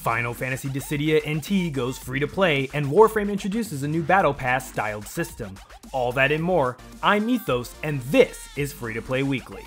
Final Fantasy Dissidia NT goes free to play, and Warframe introduces a new Battle Pass styled system. All that and more. I'm Ethos, and this is Free to Play Weekly.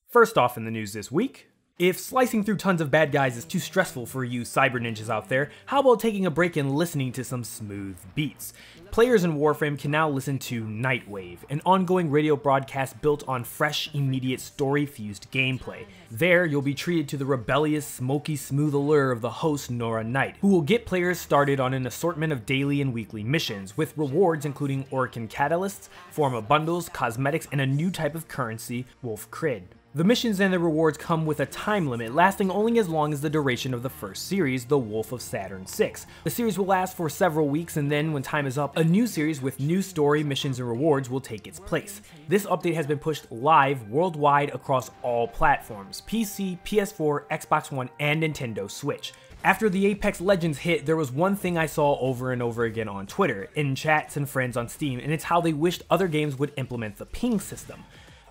First off in the news this week, if slicing through tons of bad guys is too stressful for you cyber ninjas out there, how about taking a break and listening to some smooth beats? Players in Warframe can now listen to Nightwave, an ongoing radio broadcast built on fresh, immediate, story-fused gameplay. There, you'll be treated to the rebellious, smoky smooth allure of the host Nora Knight, who will get players started on an assortment of daily and weekly missions, with rewards including Orkin catalysts, forma bundles, cosmetics, and a new type of currency, Wolf Crid. The missions and the rewards come with a time limit lasting only as long as the duration of the first series, The Wolf of Saturn 6. The series will last for several weeks, and then when time is up, a new series with new story, missions, and rewards will take its place. This update has been pushed live worldwide across all platforms: PC, PS4, Xbox One, and Nintendo Switch. After the Apex Legends hit, there was one thing I saw over and over again on Twitter, in chats and friends on Steam, and it's how they wished other games would implement the ping system.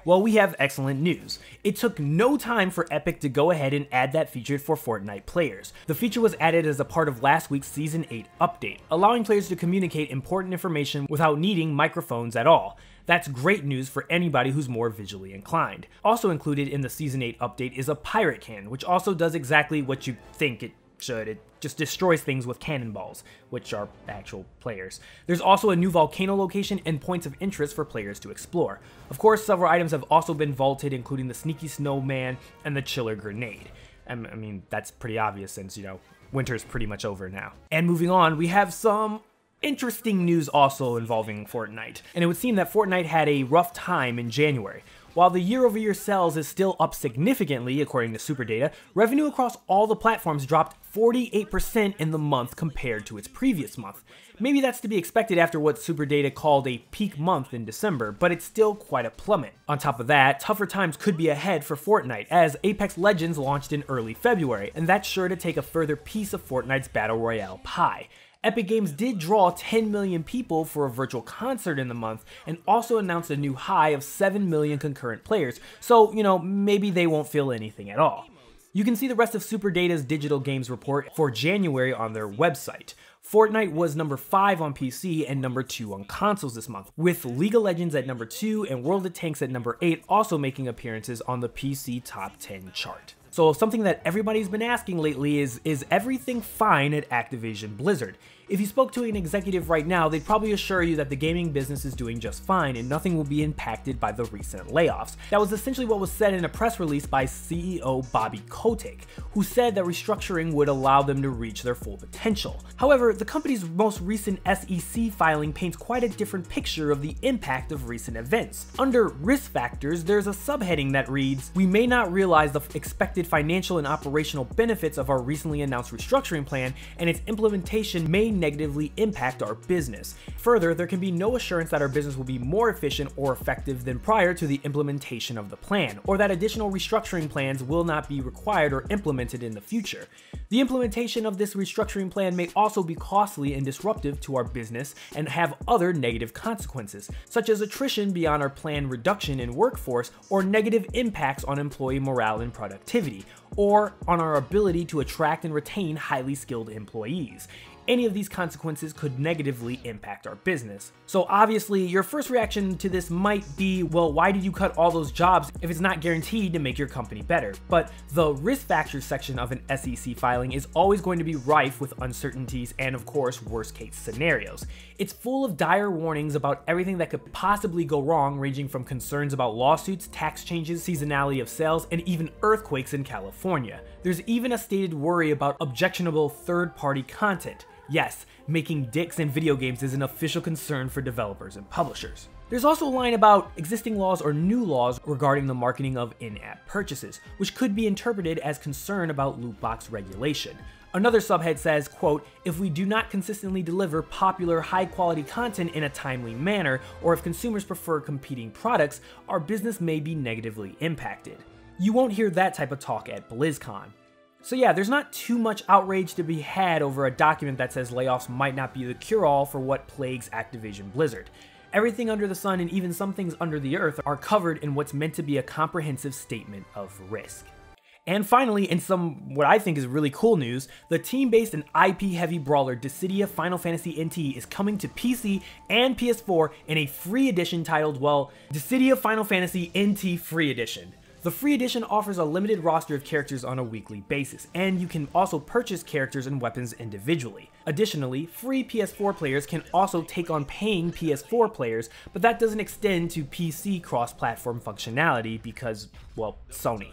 Well, we have excellent news. It took no time for Epic to go ahead and add that feature for Fortnite players. The feature was added as a part of last week's Season 8 update, allowing players to communicate important information without needing microphones at all. That's great news for anybody who's more visually inclined. Also included in the Season 8 update is a pirate cannon, which also does exactly what you think it should. It just destroys things with cannonballs, which are actual players. There's also a new volcano location and points of interest for players to explore. Of course, several items have also been vaulted, including the Sneaky Snowman and the Chiller Grenade. I mean, that's pretty obvious since, winter's pretty much over now. And moving on, we have some interesting news also involving Fortnite. And it would seem that Fortnite had a rough time in January. While the year-over-year sales is still up significantly, according to SuperData, revenue across all the platforms dropped 48% in the month compared to its previous month. Maybe that's to be expected after what SuperData called a peak month in December, but it's still quite a plummet. On top of that, tougher times could be ahead for Fortnite, as Apex Legends launched in early February, and that's sure to take a further piece of Fortnite's Battle Royale pie. Epic Games did draw 10 million people for a virtual concert in the month, and also announced a new high of 7 million concurrent players, so, maybe they won't feel anything at all. You can see the rest of SuperData's digital games report for January on their website. Fortnite was number 5 on PC and number 2 on consoles this month, with League of Legends at number 2 and World of Tanks at number 8 also making appearances on the PC Top 10 chart. So something that everybody's been asking lately is everything fine at Activision Blizzard? If you spoke to an executive right now, they'd probably assure you that the gaming business is doing just fine and nothing will be impacted by the recent layoffs. That was essentially what was said in a press release by CEO Bobby Kotick, who said that restructuring would allow them to reach their full potential. However, the company's most recent SEC filing paints quite a different picture of the impact of recent events. Under risk factors, there's a subheading that reads, "We may not realize the expected financial and operational benefits of our recently announced restructuring plan, and its implementation may negatively impact our business. Further, there can be no assurance that our business will be more efficient or effective than prior to the implementation of the plan, or that additional restructuring plans will not be required or implemented in the future. The implementation of this restructuring plan may also be costly and disruptive to our business and have other negative consequences, such as attrition beyond our planned reduction in workforce or negative impacts on employee morale and productivity, or on our ability to attract and retain highly skilled employees. Any of these consequences could negatively impact our business." So obviously, your first reaction to this might be, well, why did you cut all those jobs if it's not guaranteed to make your company better? But the risk factors section of an SEC filing is always going to be rife with uncertainties and, of course, worst case scenarios. It's full of dire warnings about everything that could possibly go wrong, ranging from concerns about lawsuits, tax changes, seasonality of sales, and even earthquakes in California. There's even a stated worry about objectionable third-party content. Yes, making dicks in video games is an official concern for developers and publishers. There's also a line about existing laws or new laws regarding the marketing of in-app purchases, which could be interpreted as concern about loot box regulation. Another subhead says, quote, "If we do not consistently deliver popular, high-quality content in a timely manner, or if consumers prefer competing products, our business may be negatively impacted." You won't hear that type of talk at BlizzCon. So yeah, there's not too much outrage to be had over a document that says layoffs might not be the cure-all for what plagues Activision Blizzard. Everything under the sun and even some things under the earth are covered in what's meant to be a comprehensive statement of risk. And finally, in some what I think is really cool news, the team-based and IP-heavy brawler Dissidia Final Fantasy NT is coming to PC and PS4 in a free edition titled, well, Dissidia Final Fantasy NT Free Edition. The free edition offers a limited roster of characters on a weekly basis, and you can also purchase characters and weapons individually. Additionally, free PS4 players can also take on paying PS4 players, but that doesn't extend to PC cross-platform functionality because, well, Sony.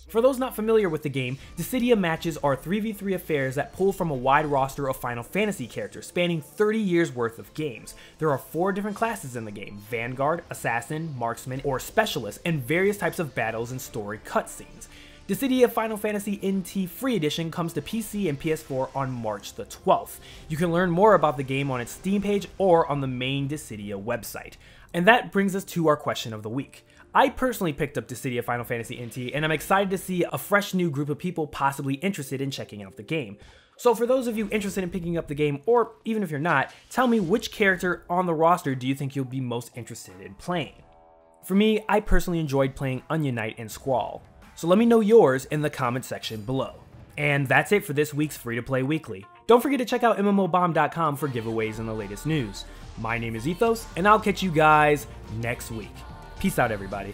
For those not familiar with the game, Dissidia matches are 3v3 affairs that pull from a wide roster of Final Fantasy characters spanning 30 years worth of games. There are 4 different classes in the game: Vanguard, Assassin, Marksman, or Specialist, and various types of battles and story cutscenes. Dissidia Final Fantasy NT Free Edition comes to PC and PS4 on March the 12th. You can learn more about the game on its Steam page or on the main Dissidia website. And that brings us to our question of the week. I personally picked up Dissidia Final Fantasy NT, and I'm excited to see a fresh new group of people possibly interested in checking out the game. So for those of you interested in picking up the game, or even if you're not, tell me which character on the roster do you think you'll be most interested in playing. For me, I personally enjoyed playing Onion Knight and Squall, so let me know yours in the comment section below. And that's it for this week's Free-to-Play Weekly. Don't forget to check out mmobomb.com for giveaways and the latest news. My name is Ethos, and I'll catch you guys next week. Peace out, everybody.